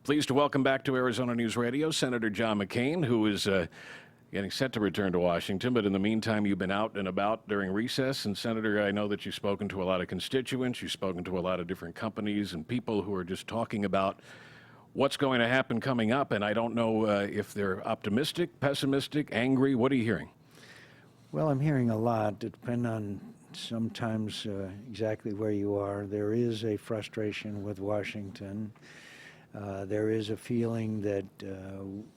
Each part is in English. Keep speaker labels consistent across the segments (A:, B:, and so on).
A: Pleased to welcome back to Arizona News Radio Senator John McCain, who is getting set to return to Washington. But in the meantime, you've been out and about during recess. And Senator, I know that you've spoken to a lot of constituents. You've spoken to a lot of different companies and people who are just talking about what's going to happen coming up. And I don't know if they're optimistic, pessimistic, angry. What are you hearing?
B: Well, I'm hearing a lot. It depends on sometimes exactly where you are. There is a frustration with Washington. There is a feeling that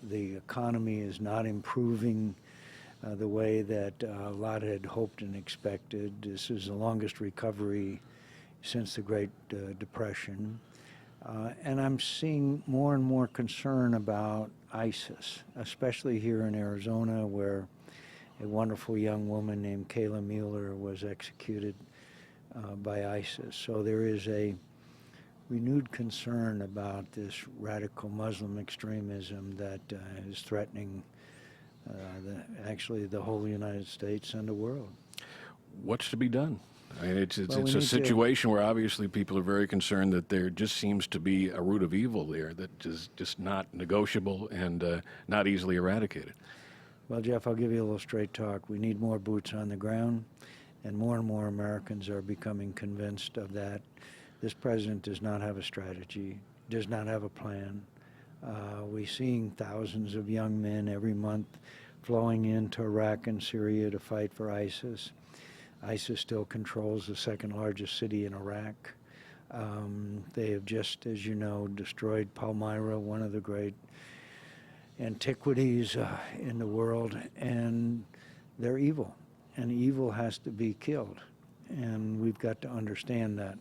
B: the economy is not improving the way that a lot had hoped and expected. This is the longest recovery since the Great Depression. And I'm seeing more and more concern about ISIS, especially here in Arizona, where a wonderful young woman named Kayla Mueller was executed by ISIS. So there is a renewed concern about this radical Muslim extremism that is threatening actually the whole United States and the world.
A: What's to be done? I mean, it's a situation where obviously people are very concerned that there just seems to be a root of evil there that is just not negotiable and not easily eradicated.
B: Well, Jeff, I'll give you a little straight talk. We need more boots on the ground, and more Americans are becoming convinced of that. This president does not have a strategy, does not have a plan. We're seeing thousands of young men every month flowing into Iraq and Syria to fight for ISIS. ISIS still controls the second largest city in Iraq. They have just, as you know, destroyed Palmyra, one of the great antiquities in the world, and they're evil, and evil has to be killed, and we've got to understand that.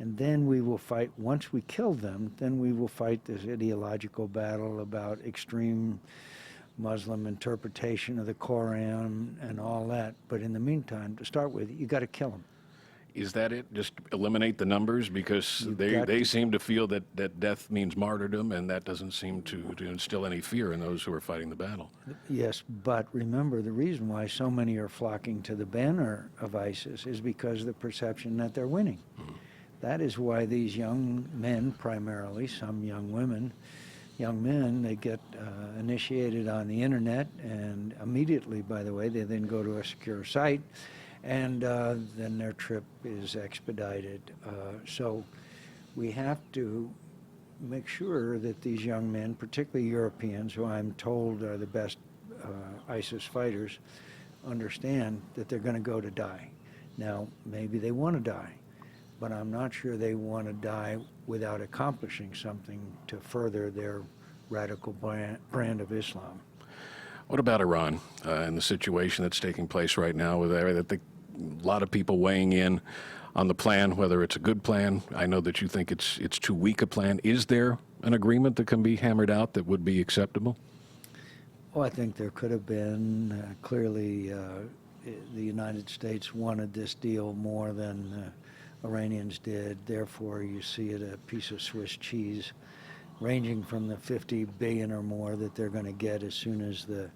B: And then we will fight, once we kill them, then we will fight this ideological battle about extreme Muslim interpretation of the Quran and all that. But in the meantime, to start with, you got to kill them.
A: Is that it? Just eliminate the numbers? Because they seem to feel that death means martyrdom, and that doesn't seem to instill any fear in those who are fighting the battle.
B: Yes, but remember, the reason why so many are flocking to the banner of ISIS is because of the perception that they're winning. Mm-hmm. That is why these young men, primarily, some young women, young men, they get initiated on the internet, and immediately, by the way, they then go to a secure site, and then their trip is expedited. So we have to make sure that these young men, particularly Europeans, who I'm told are the best ISIS fighters, understand that they're going to go to die. Now, maybe they want to die, but I'm not sure they want to die without accomplishing something to further their radical brand of Islam.
A: What about Iran and the situation that's taking place right now with a lot of people weighing in on the plan, whether it's a good plan? I know that you think it's too weak a plan. Is there an agreement that can be hammered out that would be acceptable?
B: Well, I think there could have been. Clearly, the United States wanted this deal more than Iranians did. Therefore, you see it a piece of Swiss cheese, ranging from the 50 billion or more that they're going to get as soon as the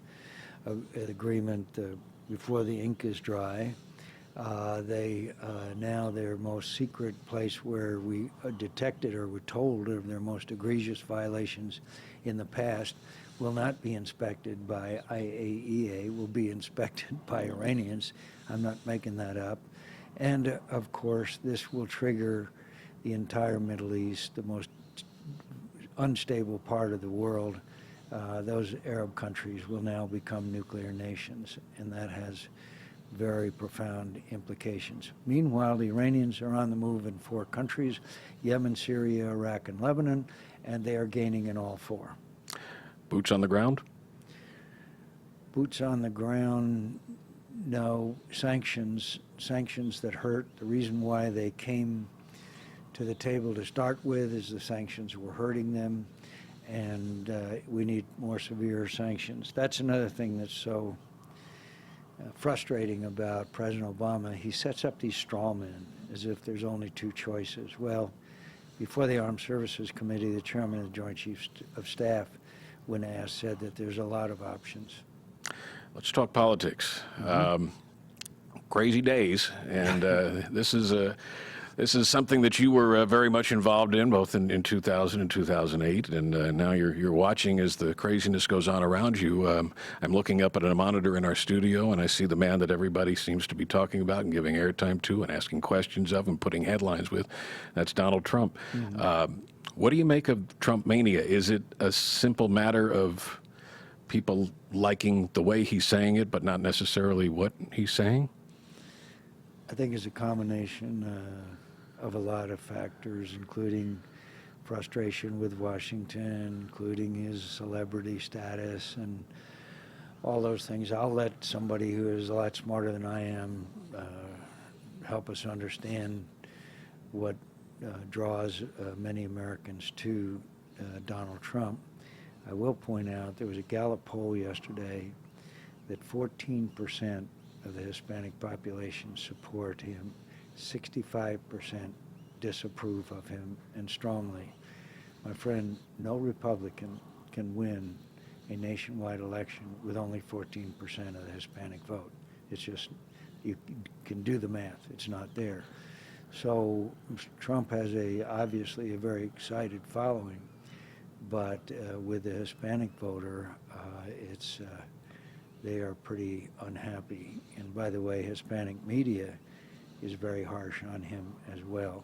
B: agreement, before the ink is dry. Now their most secret place where we detected or were told of their most egregious violations in the past will not be inspected by IAEA, will be inspected by Iranians. I'm not making that up. And of course, this will trigger the entire Middle East, the most unstable part of the world. Those Arab countries will now become nuclear nations, and that has very profound implications. Meanwhile, the Iranians are on the move in 4 countries: Yemen, Syria, Iraq, and Lebanon, and they are gaining in all 4.
A: Boots on the ground?
B: Boots on the ground, no. Sanctions that hurt. The reason why they came to the table to start with is the sanctions were hurting them, and we need more severe sanctions. That's another thing that's so frustrating about President Obama. He sets up these straw men as if there's only 2 choices. Well, before the Armed Services Committee, the chairman of the Joint Chiefs of Staff, when asked, said that there's a lot of options.
A: Let's talk politics. Mm-hmm. Crazy days, and this is This is something that you were very much involved in, both in 2000 and 2008, and now you're watching as the craziness goes on around you. I'm looking up at a monitor in our studio, and I see the man that everybody seems to be talking about and giving airtime to and asking questions of and putting headlines with. That's Donald Trump. What do you make of Trump mania? Is it a simple matter of people liking the way he's saying it, but not necessarily what he's saying?
B: I think it's a combination of a lot of factors, including frustration with Washington, including his celebrity status, and all those things. I'll let somebody who is a lot smarter than I am help us understand what draws many Americans to Donald Trump. I will point out there was a Gallup poll yesterday that 14% of the Hispanic population support him, 65% disapprove of him, and strongly. My friend, no Republican can win a nationwide election with only 14% of the Hispanic vote. It's just, you can do the math, it's not there. So Trump has obviously a very excited following, but with the Hispanic voter, they are pretty unhappy. And by the way, Hispanic media is very harsh on him as well.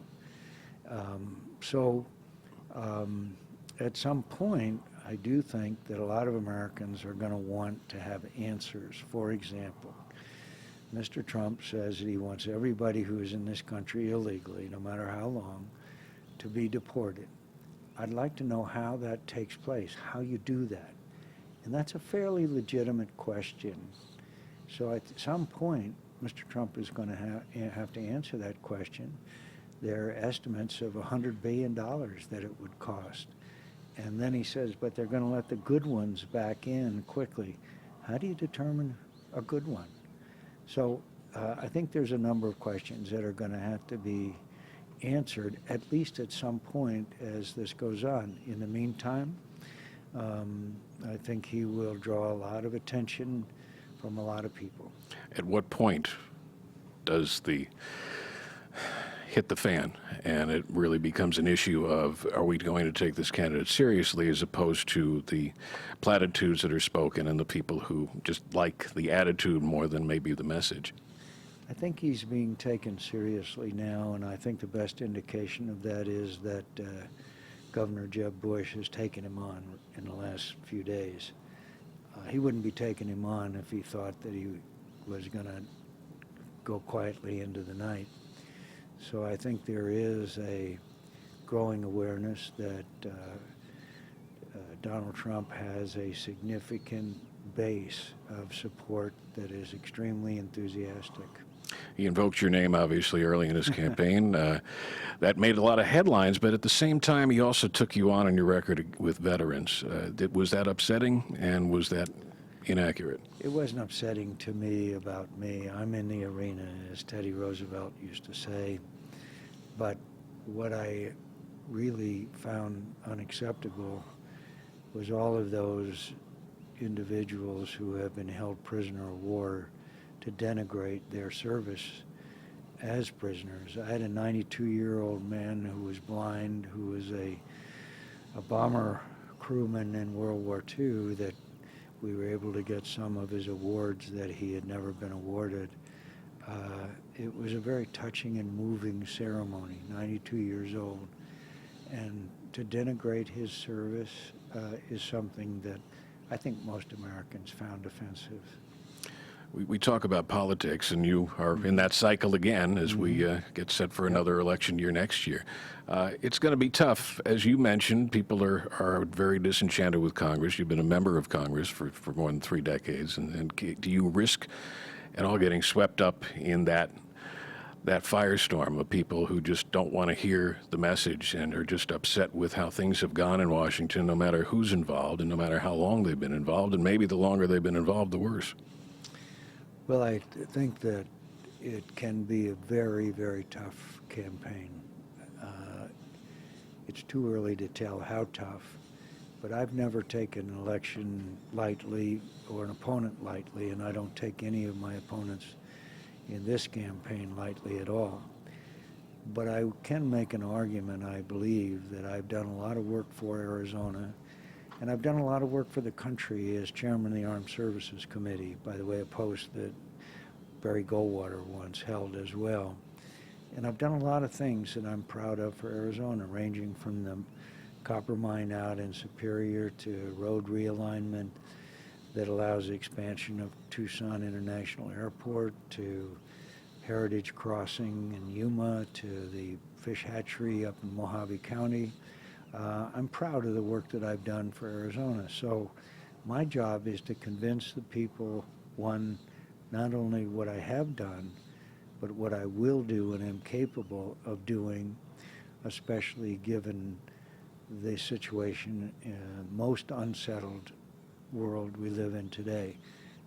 B: At some point, I do think that a lot of Americans are going to want to have answers. For example, Mr. Trump says that he wants everybody who is in this country illegally, no matter how long, to be deported. I'd like to know how that takes place, how you do that. And that's a fairly legitimate question. So at some point, Mr. Trump is going to have to answer that question. There are estimates of $100 billion that it would cost. And then he says, but they're going to let the good ones back in quickly. How do you determine a good one? So I think there's a number of questions that are going to have to be answered, at least at some point as this goes on. In the meantime, I think he will draw a lot of attention from a lot of people.
A: At what point does the hit the fan and it really becomes an issue of, are we going to take this candidate seriously, as opposed to the platitudes that are spoken and the people who just like the attitude more than maybe the message?
B: I think he's being taken seriously now, and I think the best indication of that is that Governor Jeb Bush has taken him on in the last few days. He wouldn't be taking him on if he thought that he was going to go quietly into the night. So I think there is a growing awareness that Donald Trump has a significant base of support that is extremely enthusiastic.
A: He invoked your name, obviously, early in his campaign. That made a lot of headlines, but at the same time, he also took you on your record with veterans. Was that upsetting, and was that inaccurate?
B: It wasn't upsetting to me about me. I'm in the arena, as Teddy Roosevelt used to say. But what I really found unacceptable was all of those individuals who have been held prisoner of war to denigrate their service as prisoners. I had a 92-year-old man who was blind, who was a bomber crewman in World War II, that we were able to get some of his awards that he had never been awarded. It was a very touching and moving ceremony, 92 years old. And to denigrate his service is something that I think most Americans found offensive.
A: We talk about politics, and you are in that cycle again as we get set for another election year next year. It's going to be tough. As you mentioned, people are very disenchanted with Congress. You've been a member of Congress for more than 3 decades. And do you risk at all getting swept up in that firestorm of people who just don't want to hear the message and are just upset with how things have gone in Washington, no matter who's involved and no matter how long they've been involved, and maybe the longer they've been involved, the worse?
B: Well, I think that it can be a very, very tough campaign. It's too early to tell how tough, but I've never taken an election lightly or an opponent lightly, and I don't take any of my opponents in this campaign lightly at all. But I can make an argument, I believe, that I've done a lot of work for Arizona, and I've done a lot of work for the country as chairman of the Armed Services Committee, by the way, a post that Barry Goldwater once held as well. And I've done a lot of things that I'm proud of for Arizona, ranging from the copper mine out in Superior to road realignment that allows the expansion of Tucson International Airport, to Heritage Crossing in Yuma, to the fish hatchery up in Mojave County. I'm proud of the work that I've done for Arizona. So my job is to convince the people, one, not only what I have done, but what I will do and am capable of doing, especially given the situation in the most unsettled world we live in today.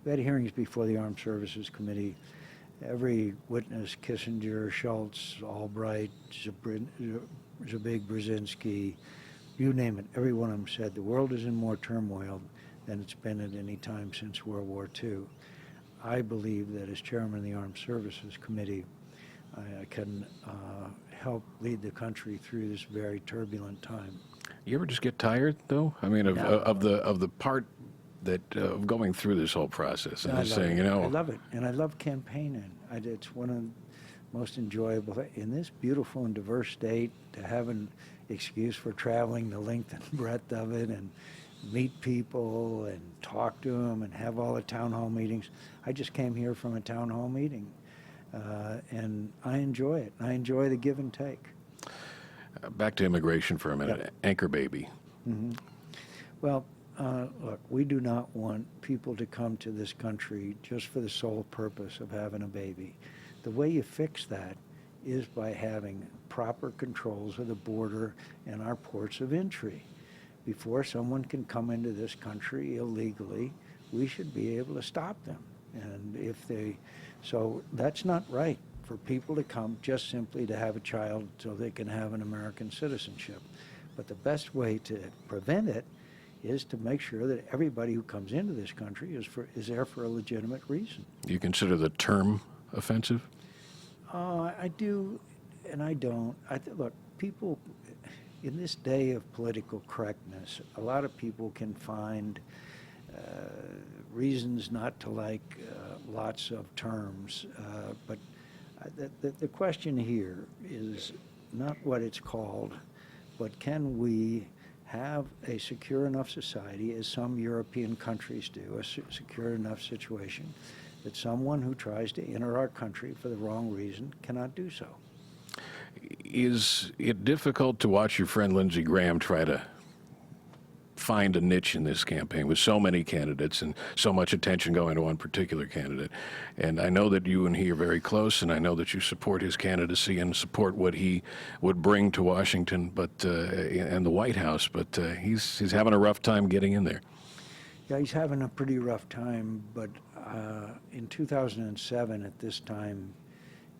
B: We had hearings before the Armed Services Committee. Every witness, Kissinger, Schultz, Albright, Zabig Brzezinski, you name it, every one of them said the world is in more turmoil than it's been at any time since World War II. I believe that as chairman of the Armed Services Committee, I can help lead the country through this very turbulent time.
A: You ever just get tired, though? I mean, of the part that of going through this whole process and just saying,
B: I love it, and I love campaigning. It's one of the most enjoyable in this beautiful and diverse state to have an excuse for traveling the length and breadth of it and meet people and talk to them and have all the town hall meetings. I just came here from a town hall meeting, and I enjoy it. I enjoy the give and take.
A: Back to immigration for a minute.
B: Yep.
A: Anchor baby.
B: Mm-hmm. Well, look, we do not want people to come to this country just for the sole purpose of having a baby. The way you fix that is by having proper controls of the border and our ports of entry. Before someone can come into this country illegally, we should be able to stop them. And so that's not right for people to come just simply to have a child so they can have an American citizenship. But the best way to prevent it is to make sure that everybody who comes into this country is there for a legitimate reason.
A: You consider the term offensive?
B: I do, and I don't. Look, people, in this day of political correctness, a lot of people can find reasons not to like lots of terms, but the question here is not what it's called, but can we have a secure enough society, as some European countries do, a secure enough situation that someone who tries to enter our country for the wrong reason cannot do so.
A: Is it difficult to watch your friend Lindsey Graham try to find a niche in this campaign with so many candidates and so much attention going to one particular candidate? And I know that you and he are very close, and I know that you support his candidacy and support what he would bring to Washington, and the White House, but he's having a rough time getting in there.
B: Yeah, he's having a pretty rough time, but in 2007, at this time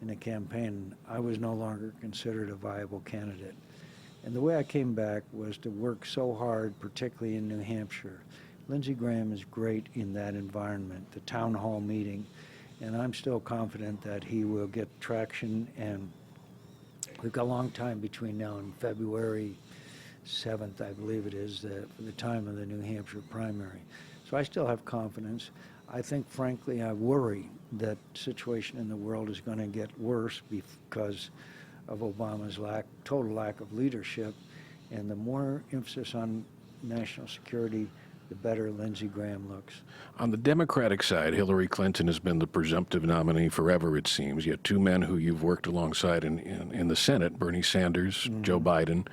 B: in the campaign, I was no longer considered a viable candidate. And the way I came back was to work so hard, particularly in New Hampshire. Lindsey Graham is great in that environment, the town hall meeting, and I'm still confident that he will get traction, and we've got a long time between now and February 7th, I believe it is, for the time of the New Hampshire primary. So I still have confidence. I think, frankly, I worry that the situation in the world is going to get worse because of Obama's total lack of leadership. And the more emphasis on national security, the better Lindsey Graham looks.
A: On the Democratic side, Hillary Clinton has been the presumptive nominee forever, it seems. Yet two men who you've worked alongside in the Senate, Bernie Sanders, mm-hmm. Joe Biden,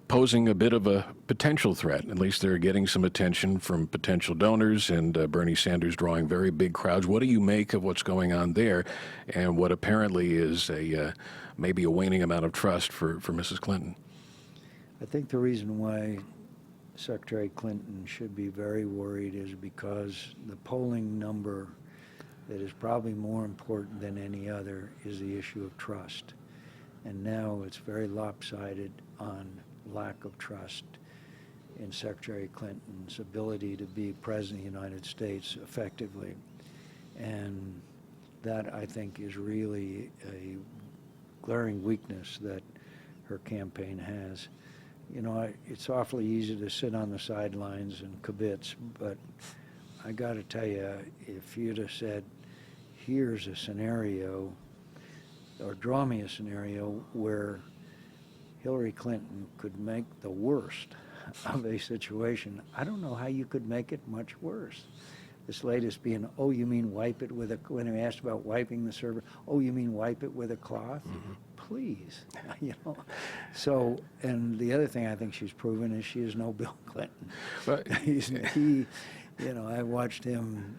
A: posing a bit of a potential threat. At least they're getting some attention from potential donors, and Bernie Sanders drawing very big crowds. What do you make of what's going on there, and what apparently is maybe a waning amount of trust for Mrs. Clinton?
B: I think the reason why Secretary Clinton should be very worried is because the polling number that is probably more important than any other is the issue of trust. And now it's very lopsided on lack of trust in Secretary Clinton's ability to be President of the United States effectively. And that, I think, is really a glaring weakness that her campaign has. You know, it's awfully easy to sit on the sidelines and kibitz, but I got to tell you, if you'd have said, here's a scenario, or draw me a scenario where Hillary Clinton could make the worst of a situation, I don't know how you could make it much worse. This latest being, oh, you mean wipe it with a, when we asked about wiping the server, oh, you mean wipe it with a cloth? Mm-hmm. Please, you know. So, and the other thing I think she's proven is she is no Bill Clinton. But he, you know, I watched him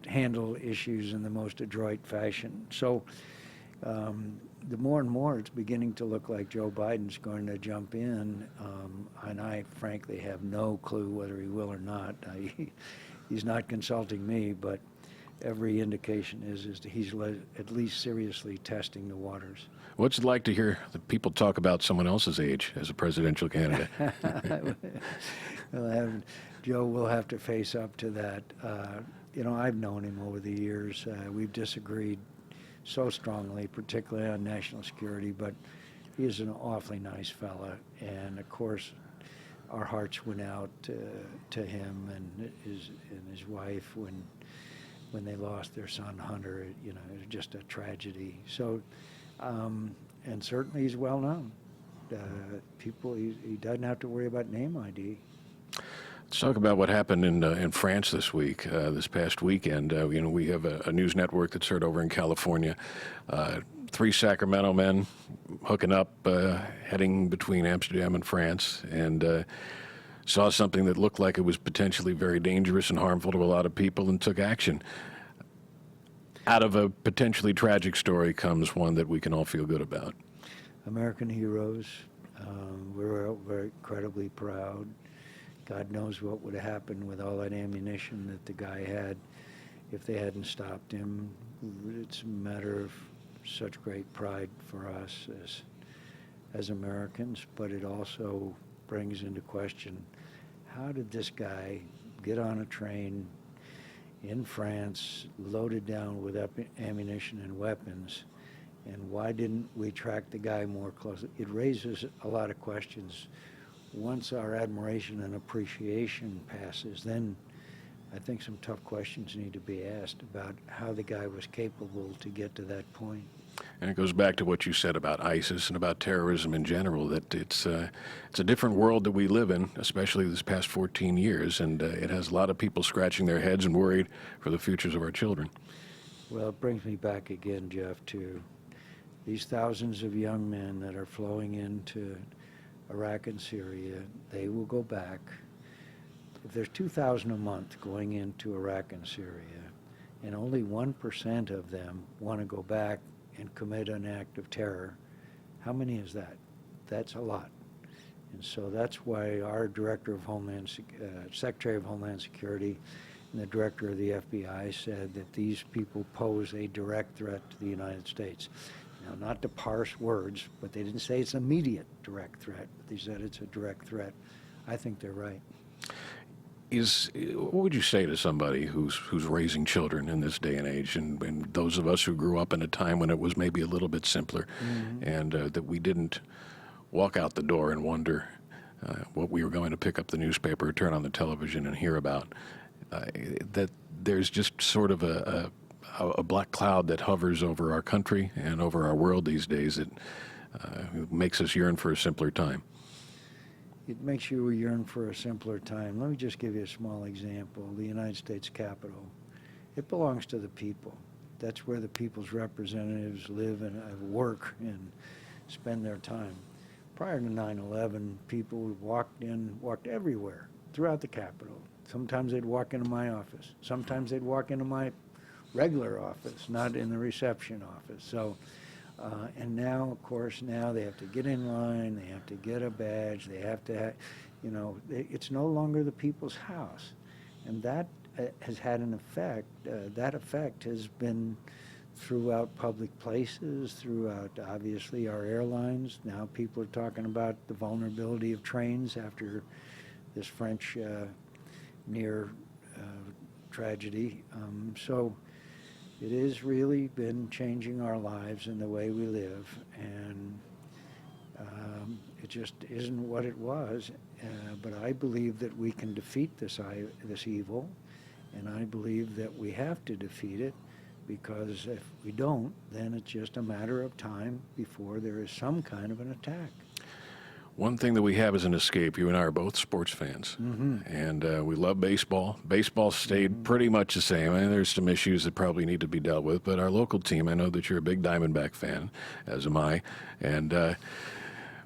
B: handle issues in the most adroit fashion. So, the more and more it's beginning to look like Joe Biden's going to jump in, and I frankly have no clue whether he will or not. He's not consulting me, but every indication is that he's at least seriously testing the waters.
A: What's it like to hear the people talk about someone else's age as a presidential candidate?
B: Well, Joe will have to face up to that. You know, I've known him over the years. We've disagreed so strongly, particularly on national security, but he is an awfully nice fella. And of course, our hearts went out to him and his wife when they lost their son Hunter. You know, it was just a tragedy. So, and certainly he's well known. He doesn't have to worry about name ID.
A: Let's talk about what happened in France this week, this past weekend. You know, we have a news network that's heard over in California. 3 Sacramento men hooking up, heading between Amsterdam and France, and saw something that looked like it was potentially very dangerous and harmful to a lot of people and took action. Out of a potentially tragic story comes one that we can all feel good about.
B: American heroes. We're incredibly proud. God knows what would have happened with all that ammunition that the guy had if they hadn't stopped him. It's a matter of such great pride for us as Americans, but it also brings into question, how did this guy get on a train in France, loaded down with ammunition and weapons, and why didn't we track the guy more closely? It raises a lot of questions. Once our admiration and appreciation passes, then I think some tough questions need to be asked about how the guy was capable to get to that point.
A: And it goes back to what you said about ISIS and about terrorism in general, that it's a different world that we live in, especially this past 14 years, and it has a lot of people scratching their heads and worried for the futures of our children.
B: Well, it brings me back again, Jeff, to these thousands of young men that are flowing into Iraq and Syria. They will go back. If there's 2,000 a month going into Iraq and Syria, and only 1% of them want to go back and commit an act of terror, how many is that? That's a lot. And so that's why our Secretary of Homeland Security and the Director of the FBI said that these people pose a direct threat to the United States. Now, not to parse words, but they didn't say it's an immediate direct threat. They said it's a direct threat. I think they're right.
A: What would you say to somebody who's raising children in this day and age, and those of us who grew up in a time when it was maybe a little bit simpler, mm-hmm. and that we didn't walk out the door and wonder what we were going to pick up the newspaper, turn on the television, and hear about? That there's just sort of a black cloud that hovers over our country and over our world these days that makes us yearn for a simpler time.
B: It makes you yearn for a simpler time. Let me just give you a small example. The United States Capitol. It belongs to the people. That's where the people's representatives live and work and spend their time. Prior to 9/11, people walked everywhere throughout the Capitol. Sometimes they'd walk into my office. Sometimes they'd walk into my regular office, not in the reception office. So, and now, of course, now they have to get in line, they have to get a badge, they have to, it's no longer the people's house. And that has had an effect. That effect has been throughout public places, throughout, obviously, our airlines. Now people are talking about the vulnerability of trains after this French near tragedy. So it has really been changing our lives and the way we live, and it just isn't what it was. But I believe that we can defeat this evil, and I believe that we have to defeat it, because if we don't, then it's just a matter of time before there is some kind of an attack.
A: One thing that we have is an escape. You and I are both sports fans, and we love baseball. Baseball stayed pretty much the same. I mean, there's some issues that probably need to be dealt with, but our local team, I know that you're a big Diamondback fan, as am I, and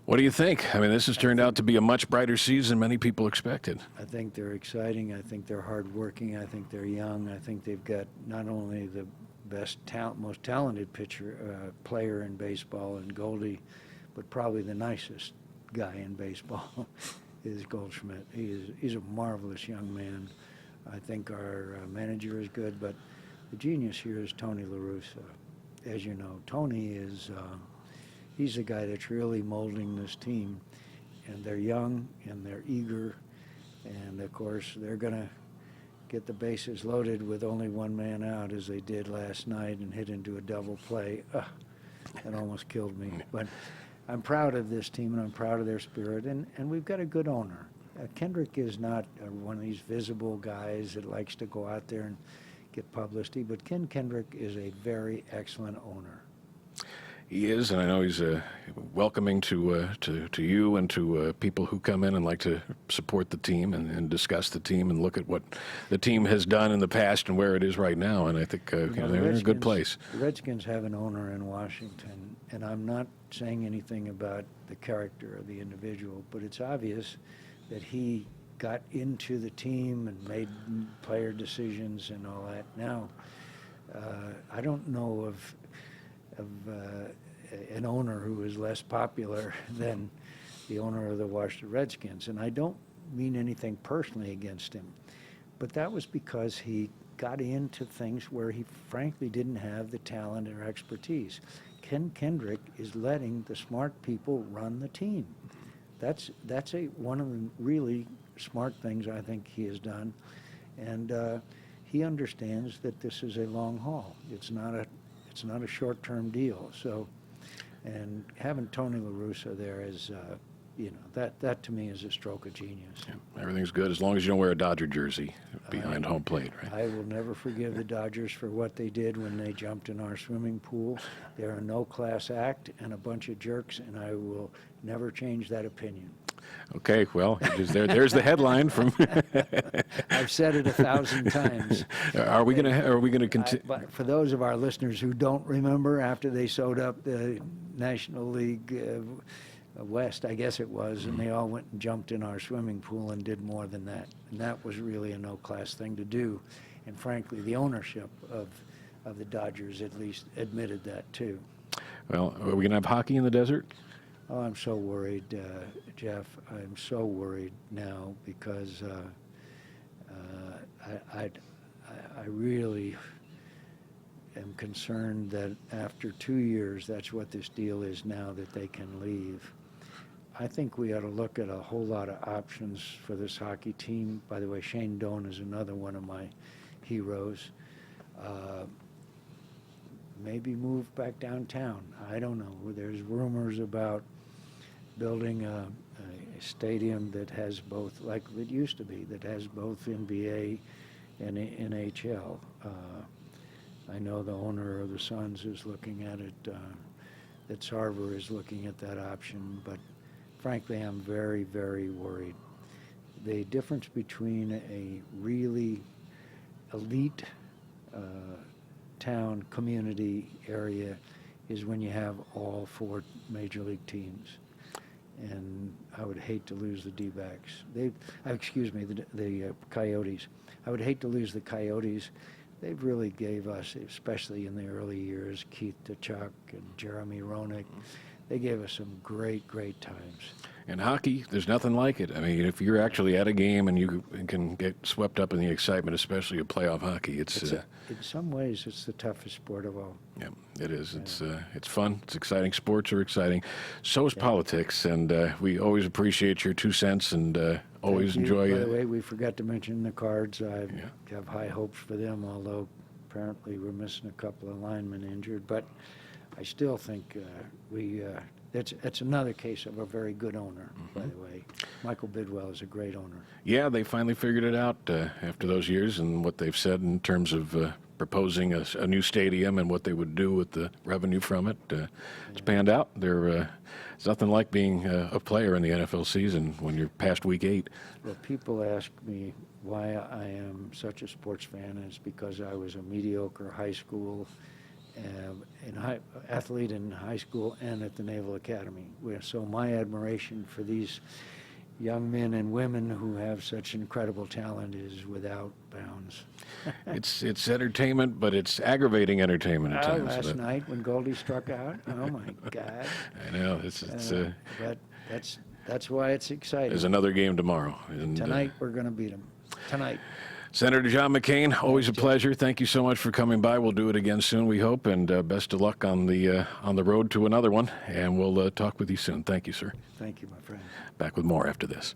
A: what do you think? I mean, this has turned out to be a much brighter season than many people expected.
B: I think they're exciting. I think they're hardworking. I think they're young. I think they've got not only the best most talented player in baseball in Goldie, but probably the nicest guy in baseball is Goldschmidt. He's a marvelous young man. I think our manager is good, but the genius here is Tony La Russa. As you know, Tony is he's the guy that's really molding this team, and they're young and they're eager, and of course they're going to get the bases loaded with only one man out, as they did last night, and hit into a double play. That almost killed me. But I'm proud of this team, and I'm proud of their spirit, and we've got a good owner. Kendrick is not one of these visible guys that likes to go out there and get publicity, but Ken Kendrick is a very excellent owner.
A: He is, and I know he's welcoming to you and to people who come in and like to support the team and discuss the team and look at what the team has done in the past and where it is right now. And I think they're in a good place.
B: The Redskins have an owner in Washington, and I'm not saying anything about the character of the individual, but it's obvious that he got into the team and made player decisions and all that. Now, I don't know of an owner who is less popular than the owner of the Washington Redskins. And I don't mean anything personally against him, but that was because he got into things where he frankly didn't have the talent or expertise. Ken Kendrick is letting the smart people run the team. That's one of the really smart things I think he has done. And he understands that this is a long haul. It's not a short-term deal. So, and having Tony La Russa there is, that to me is a stroke of genius.
A: Yeah, everything's good as long as you don't wear a Dodger jersey behind home plate, right?
B: I will never forgive the Dodgers for what they did when they jumped in our swimming pool. They're a no-class act and a bunch of jerks, and I will never change that opinion.
A: Okay, well, there's the headline from.
B: I've said it 1,000 times.
A: Are we gonna continue?
B: But for those of our listeners who don't remember, after they sewed up the National League West, I guess it was, and they all went and jumped in our swimming pool and did more than that. And that was really a no-class thing to do. And frankly, the ownership of the Dodgers at least admitted that too.
A: Well, are we gonna have hockey in the desert?
B: Oh, I'm so worried, Jeff. I'm so worried now because I really am concerned that after 2 years, that's what this deal is now, that they can leave. I think we ought to look at a whole lot of options for this hockey team. By the way, Shane Doan is another one of my heroes. Maybe move back downtown. I don't know. There's rumors about building a stadium that has both, like it used to be, that has both NBA and NHL. I know the owner of the Suns is looking at it, that Sarver is looking at that option, but frankly, I'm very, very worried. The difference between a really elite town community area is when you have all 4 major league teams. And I would hate to lose the D-backs. The Coyotes. I would hate to lose the Coyotes. They've really gave us, especially in the early years, Keith Tkachuk and Jeremy Roenick. They gave us some great, great times.
A: In hockey, there's nothing like it. I mean, if you're actually at a game and you can get swept up in the excitement, especially of playoff hockey,
B: in some ways, it's the toughest sport of all.
A: Yeah, it is. It's fun. It's exciting. Sports are exciting. So is politics, and we always appreciate your 2 cents and always enjoy it.
B: By the way, we forgot to mention the Cards. I have high hopes for them, although Apparently, we're missing a couple of linemen injured, but I still think it's another case of a very good owner, by the way. Michael Bidwell is a great owner.
A: Yeah, they finally figured it out after those years and what they've said in terms of proposing a new stadium and what they would do with the revenue from it. It's panned out. It's nothing like being a player in the NFL season when you're past week 8.
B: Well, people ask me why I am such a sports fan, and it's because I was a mediocre high school athlete in high school and at the Naval Academy. So my admiration for these young men and women who have such incredible talent is without bounds.
A: It's entertainment, but it's aggravating entertainment at times.
B: Last night when Goldie struck out, oh my God!
A: I know
B: But that's why it's exciting.
A: There's another game tomorrow. And,
B: Tonight we're going to beat them. Tonight.
A: Senator John McCain, always a pleasure. Thank you so much for coming by. We'll do it again soon, we hope, and best of luck on the road to another one. And we'll talk with you soon. Thank you, sir.
B: Thank you, my friend.
A: Back with more after this.